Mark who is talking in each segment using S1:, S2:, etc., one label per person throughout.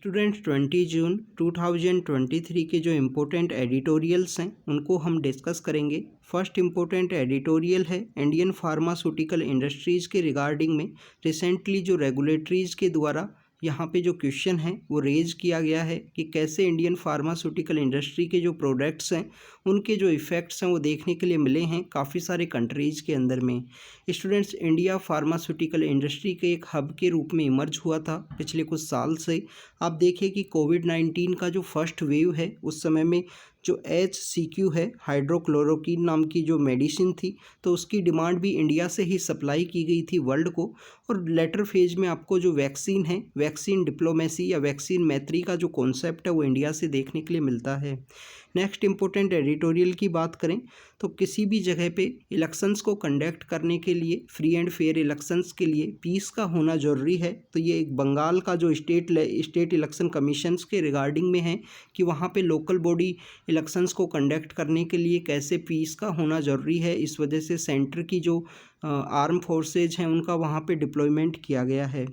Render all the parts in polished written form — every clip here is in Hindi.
S1: स्टूडेंट्स 20 जून 2023 के जो इम्पोर्टेंट एडिटोरियल्स हैं उनको हम डिस्कस करेंगे। फर्स्ट इम्पोर्टेंट एडिटोरियल है इंडियन फार्मास्यूटिकल इंडस्ट्रीज़ के रिगार्डिंग में रिसेंटली जो रेगुलेटरीज़ के द्वारा यहाँ पे जो क्वेश्चन है वो रेज किया गया है कि कैसे इंडियन फार्मास्यूटिकल इंडस्ट्री के जो प्रोडक्ट्स हैं उनके जो इफ़ेक्ट्स हैं वो देखने के लिए मिले हैं काफ़ी सारे कंट्रीज़ के अंदर में। स्टूडेंट्स, इंडिया फार्मास्यूटिकल इंडस्ट्री के एक हब के रूप में इमर्ज हुआ था पिछले कुछ साल से। आप देखिए कि कोविड-19 का जो फर्स्ट वेव है उस समय में जो HCQ है, हाइड्रोक्लोरोक्विन नाम की जो मेडिसिन थी, तो उसकी डिमांड भी इंडिया से ही सप्लाई की गई थी वर्ल्ड को। और लेटर फेज में आपको जो वैक्सीन है, वैक्सीन डिप्लोमेसी या वैक्सीन मैत्री का जो कॉन्सेप्ट है वो इंडिया से देखने के लिए मिलता है। नेक्स्ट इम्पोर्टेंट एडिटोरियल की बात करें तो किसी भी जगह पे इलेक्शंस को कंडक्ट करने के लिए, फ्री एंड फेयर इलेक्शंस के लिए पीस का होना ज़रूरी है। तो ये एक बंगाल का जो स्टेट इलेक्शन कमीशंस के रिगार्डिंग में है कि वहाँ पे लोकल बॉडी इलेक्शंस को कंडक्ट करने के लिए कैसे पीस का होना ज़रूरी है। इस वजह से सेंटर की जो आर्म फोर्सेज हैं उनका वहाँ पे डिप्लॉयमेंट किया गया है।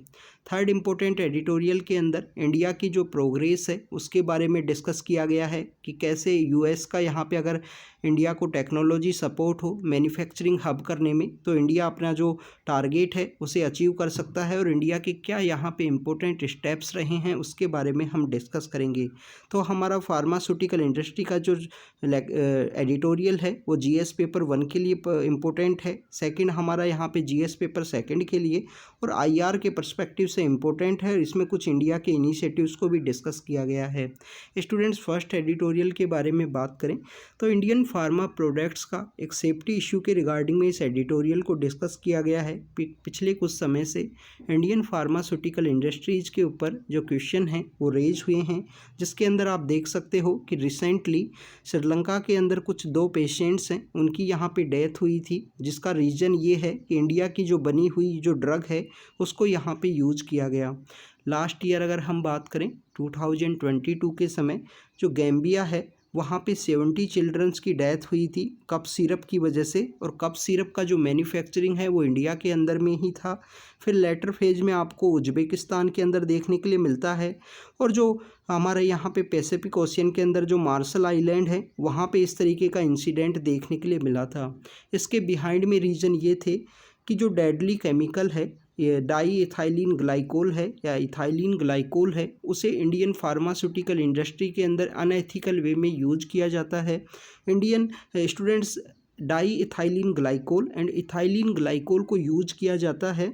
S1: थर्ड इम्पोर्टेंट एडिटोरियल के अंदर इंडिया की जो प्रोग्रेस है उसके बारे में डिस्कस किया गया है कि कैसे US का यहाँ पे अगर इंडिया को टेक्नोलॉजी सपोर्ट हो मैन्युफैक्चरिंग हब करने में तो इंडिया अपना जो टारगेट है उसे अचीव कर सकता है, और इंडिया के क्या यहाँ पे इम्पोर्टेंट स्टेप्स रहे हैं उसके बारे में हम डिस्कस करेंगे। तो हमारा फार्मास्यूटिकल इंडस्ट्री का जो एडिटोरियल है वो GS पेपर 1 के लिए इम्पोर्टेंट है, सेकंड हमारा यहाँ पे GS पेपर 2 के लिए, और IR के पर्सपेक्टिव से इम्पोर्टेंट है। इसमें कुछ इंडिया के इनिशिएटिव्स को भी डिस्कस किया गया है। स्टूडेंट्स, फर्स्ट एडिटोरियल के बारे में बात करें तो इंडियन फार्मा प्रोडक्ट्स का एक सेफ्टी इशू के रिगार्डिंग में इस एडिटोरियल को डिस्कस किया गया है। पिछले कुछ समय से इंडियन फार्मास्यूटिकल इंडस्ट्रीज़ के ऊपर जो क्वेश्चन हैं वो रेज हुए हैं, जिसके अंदर आप देख सकते हो कि रिसेंटली श्रीलंका के अंदर कुछ 2 पेशेंट्स हैं उनकी यहाँ पे डेथ हुई थी, जिसका रीज़न ये है कि इंडिया की जो बनी हुई जो ड्रग है उसको यहाँ पे यूज़ किया गया। लास्ट ईयर अगर हम बात करें 2022 के समय जो गैम्बिया है वहाँ पे 70 चिल्ड्रंस की डेथ हुई थी कप सिरप की वजह से, और कप सिरप का जो मैन्युफैक्चरिंग है वो इंडिया के अंदर में ही था। फिर लेटर फेज में आपको उज्बेकिस्तान के अंदर देखने के लिए मिलता है, और जो हमारे यहाँ पे पैसिफिक ओशियन के अंदर जो मार्शल आइलैंड है वहाँ पे इस तरीके का इंसिडेंट देखने के लिए मिला था। इसके बिहाइंड में रीज़न ये थे कि जो डेडली केमिकल है ये डाई इथाइलिन ग्लाइकोल है या इथाइलिन ग्लाइकोल है, उसे इंडियन फार्मास्यूटिकल इंडस्ट्री के अंदर अनएथिकल वे में यूज किया जाता है। Indian students, di ethylene glycol and ethylene glycol को यूज किया जाता है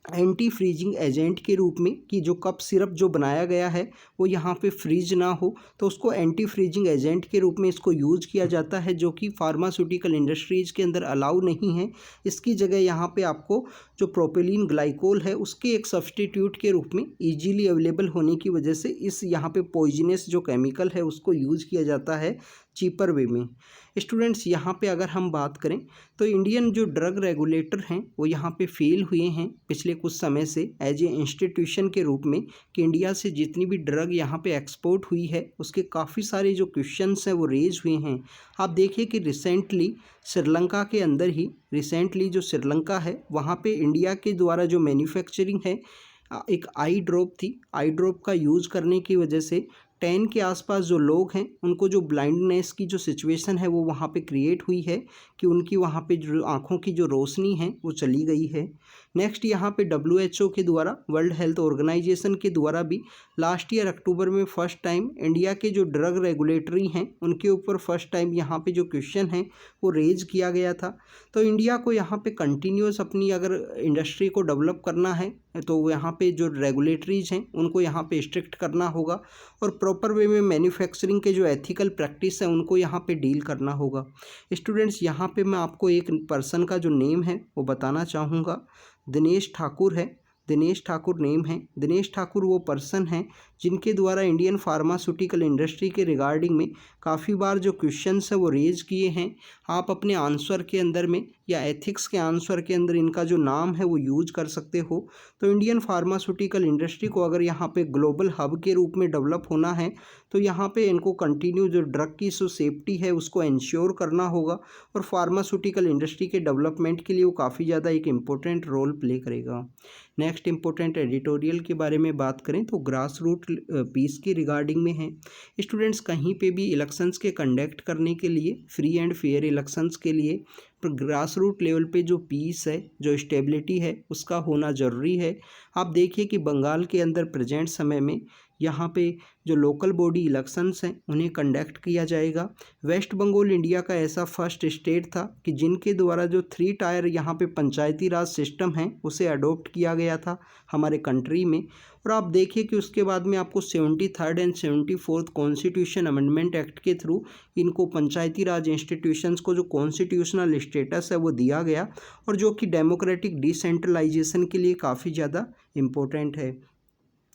S1: एंटी फ्रीजिंग एजेंट के रूप में, कि जो कप सिरप जो बनाया गया है वो यहाँ पे फ्रीज ना हो, तो उसको एंटी फ्रीजिंग एजेंट के रूप में इसको यूज़ किया जाता है, जो कि फार्मास्यूटिकल इंडस्ट्रीज़ के अंदर अलाउ नहीं है। इसकी जगह यहाँ पे आपको जो प्रोपिलीन ग्लाइकोल है उसके एक सब्सटीट्यूट के रूप में ईजीली अवेलेबल होने की वजह से इस यहाँ पे पॉइजनस जो केमिकल है उसको यूज़ किया जाता है चीपर वे में। स्टूडेंट्स, यहाँ पे अगर हम बात करें तो इंडियन जो ड्रग रेगुलेटर हैं वो यहाँ पे फेल हुए हैं पिछले कुछ समय से एज ए इंस्टीट्यूशन के रूप में, कि इंडिया से जितनी भी ड्रग यहाँ पे एक्सपोर्ट हुई है उसके काफ़ी सारे जो क्वेश्चंस हैं वो रेज हुए हैं। आप देखिए कि रिसेंटली श्रीलंका के अंदर ही जो श्रीलंका है वहाँ पे इंडिया के द्वारा जो मैन्युफैक्चरिंग है एक आई ड्रॉप थी। आई ड्रॉप का यूज़ करने की वजह से 10 के आसपास जो लोग हैं उनको जो ब्लाइंडनेस की जो सिचुएशन है वो वहाँ पे क्रिएट हुई है, कि उनकी वहाँ पे जो आँखों की जो रोशनी है वो चली गई है। नेक्स्ट यहाँ पे WHO के द्वारा, वर्ल्ड हेल्थ ऑर्गेनाइजेशन के द्वारा भी लास्ट ईयर अक्टूबर में फर्स्ट टाइम इंडिया के जो ड्रग रेगुलेटरी हैं उनके ऊपर फर्स्ट टाइम यहाँ पे जो क्वेश्चन है वो रेज किया गया था। तो इंडिया को यहाँ पे कंटिन्यूस अपनी अगर इंडस्ट्री को डेवलप करना है तो यहाँ पे जो रेगुलेटरीज हैं उनको यहाँ पे स्ट्रिक्ट करना होगा, और प्रॉपर वे में मैन्युफैक्चरिंग के जो एथिकल प्रैक्टिस है उनको यहाँ पे डील करना होगा। स्टूडेंट्स, यहाँ पे मैं आपको एक पर्सन का जो नेम है वो बताना चाहूँगा। दिनेश ठाकुर है, दिनेश ठाकुर नेम है। दिनेश ठाकुर वो पर्सन हैं जिनके द्वारा इंडियन फार्मास्यूटिकल इंडस्ट्री के रिगार्डिंग में काफ़ी बार जो क्वेश्चंस है वो रेज किए हैं। आप अपने आंसर के अंदर में या एथिक्स के आंसर के अंदर इनका जो नाम है वो यूज कर सकते हो। तो इंडियन फार्मास्यूटिकल इंडस्ट्री को अगर यहाँ पे ग्लोबल हब के रूप में डेवलप होना है तो यहाँ पे इनको कंटिन्यू जो ड्रग की जो सेफ्टी है उसको इंश्योर करना होगा, और फार्मास्यूटिकल इंडस्ट्री के डेवलपमेंट के लिए वो काफ़ी ज़्यादा एक इम्पोर्टेंट रोल प्ले करेगा। नेक्स्ट इंपॉर्टेंट एडिटोरियल के बारे में बात करें तो ग्रास रूट पीस की रिगार्डिंग में है। स्टूडेंट्स कहीं पे भी इलेक्शंस के कंडक्ट करने के लिए, फ्री एंड फेयर इलेक्शंस के लिए ग्रास रूट लेवल पे जो पीस है, जो स्टेबिलिटी है, उसका होना ज़रूरी है। आप देखिए कि बंगाल के अंदर प्रेजेंट समय में यहाँ पे जो लोकल बॉडी इलेक्शंस हैं उन्हें कंडक्ट किया जाएगा। वेस्ट बंगाल इंडिया का ऐसा फर्स्ट स्टेट था कि जिनके द्वारा जो 3 टायर यहाँ पे पंचायती राज सिस्टम है उसे अडॉप्ट किया गया था हमारे कंट्री में। और आप देखिए कि उसके बाद में आपको 73rd and 74th constitution amendment act के थ्रू इनको पंचायती राज इंस्टीट्यूशंस को जो कॉन्स्टिट्यूशनल स्टेटस है वो दिया गया, और जो कि डेमोक्रेटिक डिसेंट्रलाइजेशन के लिए काफ़ी ज़्यादा इम्पोर्टेंट है।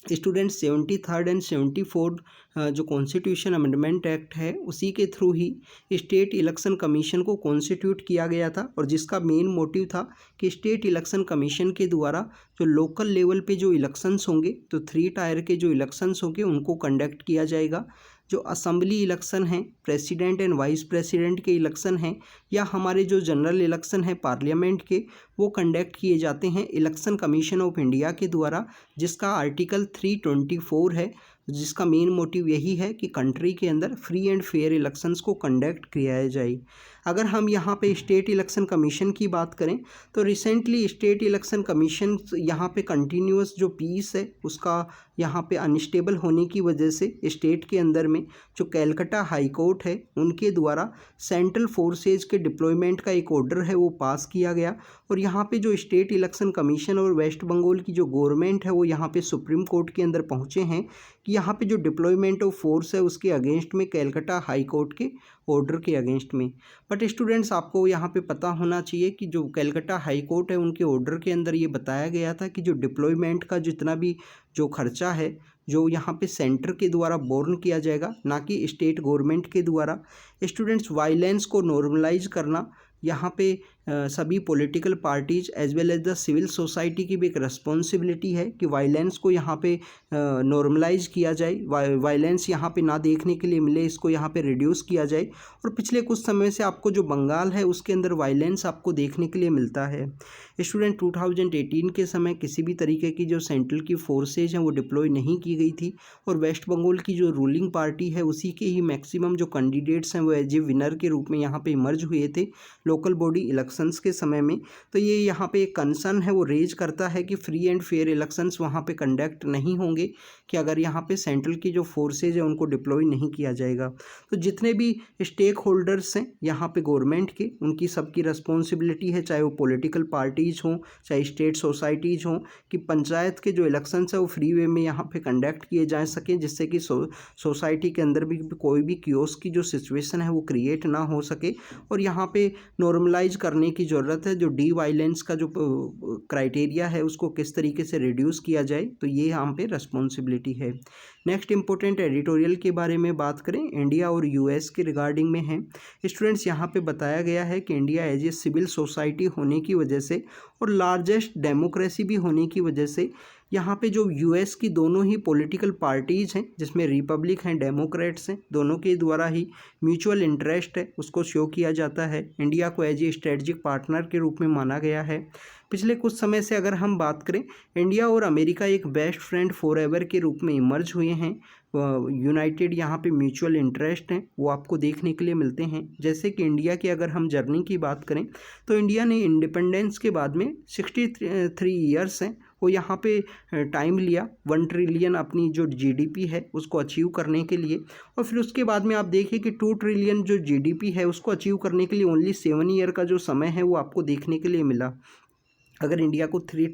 S1: स्टूडेंट 73rd एंड 74th जो कॉन्स्टिट्यूशन अमेंडमेंट एक्ट है उसी के थ्रू ही स्टेट इलेक्शन कमीशन को कॉन्स्टिट्यूट किया गया था, और जिसका मेन मोटिव था कि स्टेट इलेक्शन कमीशन के द्वारा जो लोकल लेवल पे जो इलेक्शंस होंगे, तो 3 टायर के जो इलेक्शंस होंगे उनको कंडक्ट किया जाएगा। जो असेंबली इलेक्शन हैं, प्रेसिडेंट एंड वाइस प्रेसिडेंट के इलेक्शन हैं, या हमारे जो जनरल इलेक्शन है पार्लियामेंट के, वो कंडक्ट किए जाते हैं इलेक्शन कमीशन ऑफ इंडिया के द्वारा, जिसका आर्टिकल 324 है, जिसका मेन मोटिव यही है कि कंट्री के अंदर फ्री एंड फेयर इलेक्शंस को कंडक्ट किया जाए। अगर हम यहाँ पे स्टेट इलेक्शन कमीशन की बात करें तो रिसेंटली स्टेट इलेक्शन कमीशन यहाँ पे कंटिन्यूअस जो पीस है उसका यहाँ पे अनस्टेबल होने की वजह से स्टेट के अंदर में जो कैलकाटा हाई कोर्ट है उनके द्वारा सेंट्रल फोर्सेज के डिप्लॉयमेंट का एक ऑर्डर है वो पास किया गया, और यहाँ पे जो स्टेट इलेक्शन कमीशन और वेस्ट बंगाल की जो गवर्नमेंट है वो यहाँ पे सुप्रीम कोर्ट के अंदर पहुँचे हैं कि यहाँ पे जो डिप्लॉयमेंट ऑफ फोर्स है उसके अगेंस्ट में, कैलकाटा हाई कोर्ट के ऑर्डर के अगेंस्ट में। बट स्टूडेंट्स आपको यहाँ पे पता होना चाहिए कि जो कैलकाटा हाई कोर्ट है उनके ऑर्डर के अंदर ये बताया गया था कि जो डिप्लॉयमेंट का जितना भी जो खर्चा है जो यहाँ पे सेंटर के द्वारा बोर्न किया जाएगा, ना कि स्टेट गवर्नमेंट के द्वारा। स्टूडेंट्स वायलेंस को नॉर्मलाइज करना यहाँ पे सभी political parties as well as the civil society की भी एक रिस्पॉन्सिबिलिटी है कि वायलेंस को यहाँ पे नॉर्मलाइज किया जाए, वायलेंस यहाँ पे ना देखने के लिए मिले, इसको यहाँ पे रिड्यूस किया जाए। और पिछले कुछ समय से आपको जो बंगाल है उसके अंदर वायलेंस आपको देखने के लिए मिलता है। स्टूडेंट 2018 के समय किसी भी तरीके की जो सेंट्रल की फोर्सेज हैं वो डिप्लॉय नहीं की गई थी, और वेस्ट बंगाल की जो रूलिंग पार्टी है उसी के ही मैक्सिमम जो कैंडिडेट्स हैं वो एज ए विनर के रूप में यहाँ पे इमर्ज हुए थे लोकल बॉडी इलेक्शंस के समय में। तो ये यहाँ पे एक कंसर्न है वो रेज करता है कि फ्री एंड फेयर इलेक्शंस वहाँ पे कंडक्ट नहीं होंगे कि अगर यहाँ पे सेंट्रल की जो फोर्सेज है उनको डिप्लॉय नहीं किया जाएगा। तो जितने भी स्टेक होल्डर्स हैं यहाँ पे गवर्नमेंट के, उनकी सबकी रिस्पॉन्सिबिलिटी है, चाहे वो पॉलिटिकल पार्टीज हों चाहे स्टेट सोसाइटीज़ हों, कि पंचायत के जो इलेक्शंस है वो फ्री वे में यहाँ पे कंडक्ट किए जा सकें, जिससे कि सोसाइटी के अंदर भी कोई भी कियोस्क की जो सिचुएशन है वो क्रिएट ना हो सके। और यहाँ पे नॉर्मलाइज करने की ज़रूरत है, जो डी वायलेंस का जो क्राइटेरिया है उसको किस तरीके से रिड्यूस किया जाए, तो ये यहाँ पे रिस्पॉन्सिबिलिटी है। नेक्स्ट इंपॉर्टेंट एडिटोरियल के बारे में बात करें, इंडिया और यूएस के रिगार्डिंग में है। स्टूडेंट्स यहाँ पे बताया गया है कि India as a civil society होने की वजह से और लार्जेस्ट डेमोक्रेसी भी होने की वजह से यहाँ पे जो यूएस की दोनों ही पॉलिटिकल पार्टीज़ हैं, जिसमें रिपब्लिक हैं डेमोक्रेट्स हैं, दोनों के द्वारा ही म्यूचुअल इंटरेस्ट है उसको शो किया जाता है। इंडिया को एज ए स्ट्रेटजिक पार्टनर के रूप में माना गया है। पिछले कुछ समय से अगर हम बात करें, इंडिया और अमेरिका एक बेस्ट फ्रेंड फॉरएवर के रूप में इमर्ज हुए हैं। यूनाइटेड यहाँ पे म्यूचुअल इंटरेस्ट हैं वो आपको देखने के लिए मिलते हैं। जैसे कि इंडिया की अगर हम जर्नी की बात करें तो इंडिया ने इंडिपेंडेंस के बाद में 63 ईयर्स हैं वो यहाँ पे टाइम लिया 1 ट्रिलियन अपनी जो जीडीपी है उसको अचीव करने के लिए, और फिर उसके बाद में आप देखिए कि 2 ट्रिलियन जो जीडीपी है उसको अचीव करने के लिए ओनली 7 ईयर का जो समय है वो आपको देखने के लिए मिला। अगर इंडिया को 3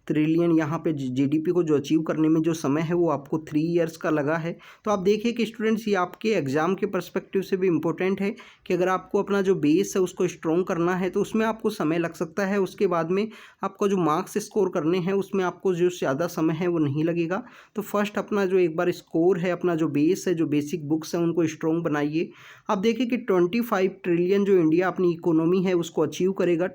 S1: ट्रिलियन यहाँ पे जीडीपी को जो अचीव करने में जो समय है वो आपको 3 ईयर्स का लगा है। तो आप देखिए कि स्टूडेंट्स ये आपके एग्ज़ाम के पर्सपेक्टिव से भी इम्पोर्टेंट है कि अगर आपको अपना जो बेस है उसको स्ट्रॉन्ग करना है तो उसमें आपको समय लग सकता है, उसके बाद में आपका जो मार्क्स स्कोर करने हैं उसमें आपको जो ज़्यादा समय है वो नहीं लगेगा। तो फर्स्ट अपना जो एक बार स्कोर है, अपना जो बेस है, जो बेसिक बुक्स हैं उनको स्ट्रॉन्ग बनाइए। आप देखिए कि 25 ट्रिलियन जो इंडिया अपनी इकोनॉमी है उसको अचीव करेगा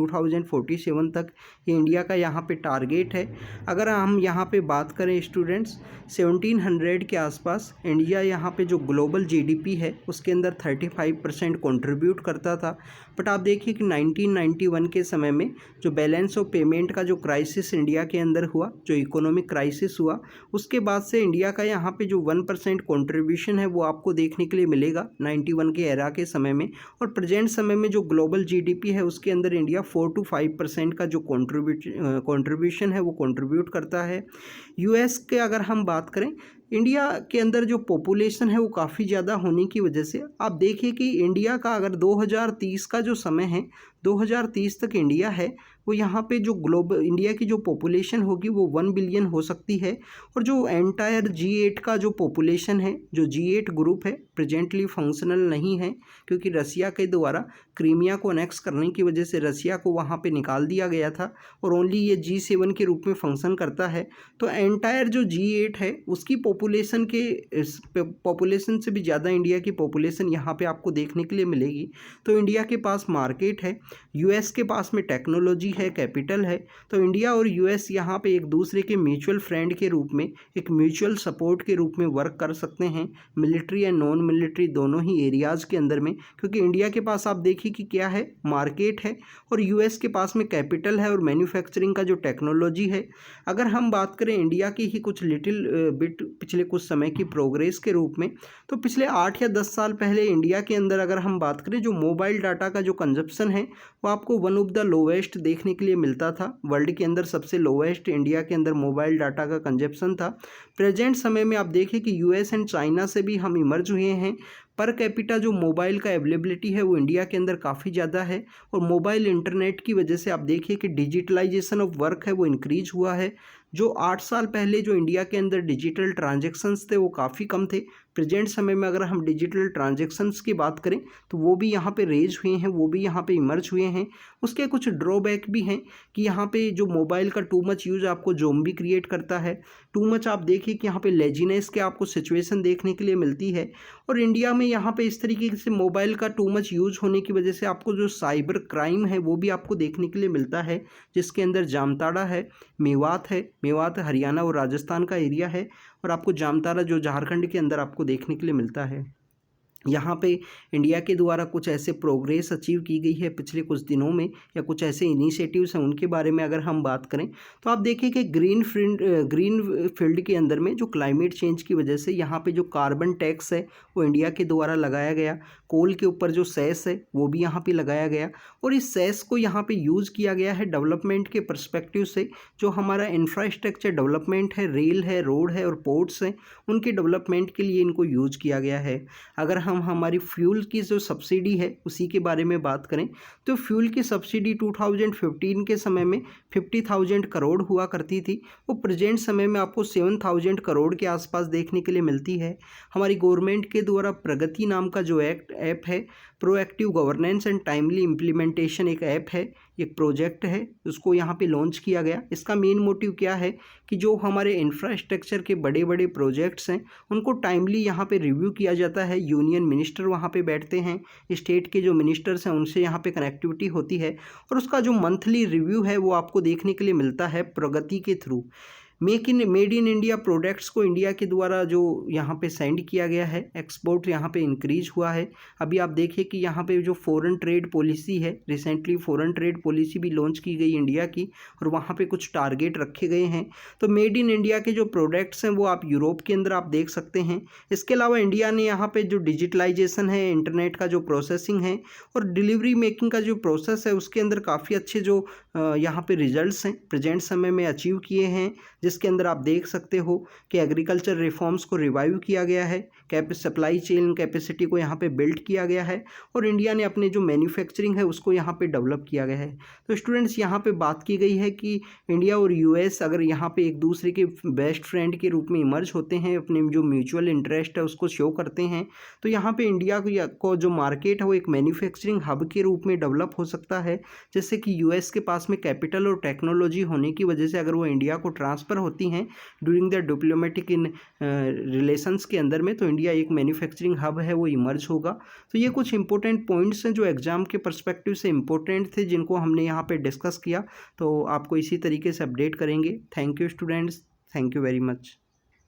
S1: 2047 तक ये इंडिया का यहाँ पे टारगेट है। अगर हम यहाँ पे बात करें स्टूडेंट्स 1700 के आसपास इंडिया यहाँ पे जो ग्लोबल जीडीपी है उसके अंदर 35% कंट्रीब्यूट करता था। बट आप देखिए कि 1991 के समय में जो बैलेंस ऑफ पेमेंट का जो क्राइसिस इंडिया के अंदर हुआ, जो इकोनॉमिक क्राइसिस हुआ, उसके बाद से इंडिया का यहाँ पे जो 1% कंट्रीब्यूशन है वो आपको देखने के लिए मिलेगा 91 के एरा के समय में। और प्रेजेंट समय में जो ग्लोबल जीडीपी है उसके अंदर इंडिया 4 to 5% का जो कंट्रीब्यूशन है वो कंट्रीब्यूट करता है। यूएस के अगर हम बात करें, इंडिया के अंदर जो पॉपुलेशन है वो काफ़ी ज़्यादा होने की वजह से आप देखिए कि इंडिया का अगर 2030 का जो समय है, 2030 तक इंडिया है वो यहाँ पे जो ग्लोबल इंडिया की जो पॉपुलेशन होगी वो 1 बिलियन हो सकती है। और जो एंटायर G8 का जो पॉपुलेशन है, जो G8 ग्रुप है प्रेजेंटली फंक्शनल नहीं है क्योंकि रसिया के द्वारा क्रीमिया को अनेक्स करने की वजह से रसिया को वहाँ पे निकाल दिया गया था और ओनली ये G7 के रूप में फंक्शन करता है। तो एंटायर जो G8 है उसकी पॉपुलेशन से भी ज़्यादा इंडिया की पॉपुलेशन यहाँ पे आपको देखने के लिए मिलेगी। तो इंडिया के पास मार्केट है, यूएस के पास में टेक्नोलॉजी है, कैपिटल है। तो इंडिया और यूएस यहाँ पे एक दूसरे के म्यूचुअल फ्रेंड के रूप में, एक म्यूचुअल सपोर्ट के रूप में वर्क कर सकते हैं, मिलिट्री एंड नॉन मिलिट्री दोनों ही एरियाज़ के अंदर में। क्योंकि इंडिया के पास आप देखिए कि क्या है, मार्केट है और यूएस के पास में कैपिटल है और मैन्युफैक्चरिंग का जो टेक्नोलॉजी है। अगर हम बात करें इंडिया की ही कुछ लिटिल बिट पिछले कुछ समय की प्रोग्रेस के रूप में, तो पिछले 8 या 10 साल पहले इंडिया के अंदर अगर हम बात करें जो मोबाइल डाटा का जो कंजप्शन है वो आपको वन ऑफ द लोवेस्ट देखने के लिए मिलता था। वर्ल्ड के अंदर सबसे लोवेस्ट इंडिया के अंदर मोबाइल डाटा का कंजप्शन था। प्रेजेंट समय में आप देखिए कि यूएस एंड चाइना से भी हम इमर्ज हुए हैं। पर कैपिटा जो मोबाइल का अवेलेबिलिटी है वो इंडिया के अंदर काफ़ी ज़्यादा है और मोबाइल इंटरनेट की वजह से आप देखिए कि डिजिटलाइजेशन ऑफ वर्क है वो इंक्रीज हुआ है। जो 8 साल पहले जो इंडिया के अंदर डिजिटल ट्रांजैक्शंस थे वो काफ़ी कम थे। प्रेजेंट समय में अगर हम डिजिटल ट्रांजैक्शंस की बात करें तो वो भी यहाँ पे रेज हुए हैं, वो भी यहाँ पे इमर्ज हुए हैं। उसके कुछ ड्रॉबैक भी हैं कि यहाँ पे जो मोबाइल का टू मच यूज़ आपको ज़ोंबी क्रिएट करता है। टू मच आप देखिए कि यहाँ पे लेजीनेस के आपको सिचुएशन देखने के लिए मिलती है। और इंडिया में यहाँ पे इस तरीके से मोबाइल का टू मच यूज़ होने की वजह से आपको जो साइबर क्राइम है वो भी आपको देखने के लिए मिलता है, जिसके अंदर जामताड़ा है, मेवात हरियाणा और राजस्थान का एरिया है और आपको जामताड़ा जो झारखंड के अंदर आपको देखने के लिए मिलता है। यहाँ पे इंडिया के द्वारा कुछ ऐसे प्रोग्रेस अचीव की गई है पिछले कुछ दिनों में, या कुछ ऐसे इनिशिएटिव्स हैं उनके बारे में अगर हम बात करें तो आप देखिए कि ग्रीन फील्ड के अंदर में जो क्लाइमेट चेंज की वजह से यहाँ पे जो कार्बन टैक्स है वो इंडिया के द्वारा लगाया गया, कोल के ऊपर जो सेस है वो भी यहाँ पे लगाया गया और इस सेस को यहाँ पे यूज़ किया गया है डेवलपमेंट के पर्सपेक्टिव से। जो हमारा इंफ्रास्ट्रक्चर डेवलपमेंट है, रेल है, रोड है और पोर्ट्स हैं, उनके डेवलपमेंट के लिए इनको यूज़ किया गया है। अगर हम हमारी फ्यूल की जो सब्सिडी है उसी के बारे में बात करें तो फ्यूल की सब्सिडी 2015 के समय में 50,000 करोड़ हुआ करती थी, वो प्रेजेंट समय में आपको 7,000 करोड़ के आसपास देखने के लिए मिलती है। हमारी गवर्नमेंट के द्वारा प्रगति नाम का जो ऐप है, proactive governance and timely implementation एक ऐप है, एक प्रोजेक्ट है, उसको यहाँ पे लॉन्च किया गया। इसका मेन मोटिव क्या है कि जो हमारे इंफ्रास्ट्रक्चर के बड़े बड़े प्रोजेक्ट्स हैं उनको टाइमली यहाँ पे रिव्यू किया जाता है। यूनियन मिनिस्टर वहाँ पे बैठते हैं, स्टेट के जो मिनिस्टर्स हैं उनसे यहाँ पे कनेक्टिविटी होती है और उसका जो मंथली रिव्यू है वो आपको देखने के लिए मिलता है प्रगति के through. Made in India products को इंडिया के द्वारा जो यहाँ पे सेंड किया गया है, एक्सपोर्ट यहाँ पे इंक्रीज हुआ है। अभी आप देखिए कि यहाँ पे जो फॉरेन ट्रेड पॉलिसी है, रिसेंटली फॉरेन ट्रेड पॉलिसी भी लॉन्च की गई इंडिया की और वहाँ पे कुछ टारगेट रखे गए हैं। तो मेड इन इंडिया के जो प्रोडक्ट्स हैं वो आप यूरोप के अंदर आप देख सकते हैं। इसके अलावा इंडिया ने यहाँ पे जो डिजिटलाइजेशन है, इंटरनेट का जो प्रोसेसिंग है और डिलीवरी मेकिंग का जो प्रोसेस है उसके अंदर काफ़ी अच्छे जो यहाँ पे रिजल्ट्स हैं प्रेजेंट समय में अचीव किए हैं, जिसके अंदर आप देख सकते हो कि एग्रीकल्चर रिफॉर्म्स को रिवाइव किया गया है, सप्लाई चेन कैपेसिटी को यहाँ पे बिल्ड किया गया है और इंडिया ने अपने जो मैन्युफैक्चरिंग है उसको यहाँ पे डेवलप किया गया है। तो स्टूडेंट्स यहाँ पे बात की गई है कि इंडिया और यूएस अगर यहाँ पे एक दूसरे के बेस्ट फ्रेंड के रूप में इमर्ज होते हैं, अपने जो म्यूचुअल इंटरेस्ट है उसको शो करते हैं, तो यहाँ पे इंडिया को जो मार्केट है वो एक मैन्युफैक्चरिंग हब के रूप में डेवलप हो सकता है। जैसे कि यूएस के पास में कैपिटल और टेक्नोलॉजी होने की वजह से अगर वो इंडिया को ट्रांसफ़र ट्रांसफ़र होती हैं during the diplomatic in relations के अंदर में, तो इंडिया एक मैन्युफैक्चरिंग हब है वो इमर्ज होगा। तो ये कुछ इंपॉर्टेंट पॉइंट्स हैं जो एग्ज़ाम के पर्सपेक्टिव से इम्पोर्टेंट थे, जिनको हमने यहाँ पे डिस्कस किया। तो आपको इसी तरीके से अपडेट करेंगे। Thank you students, thank you very much.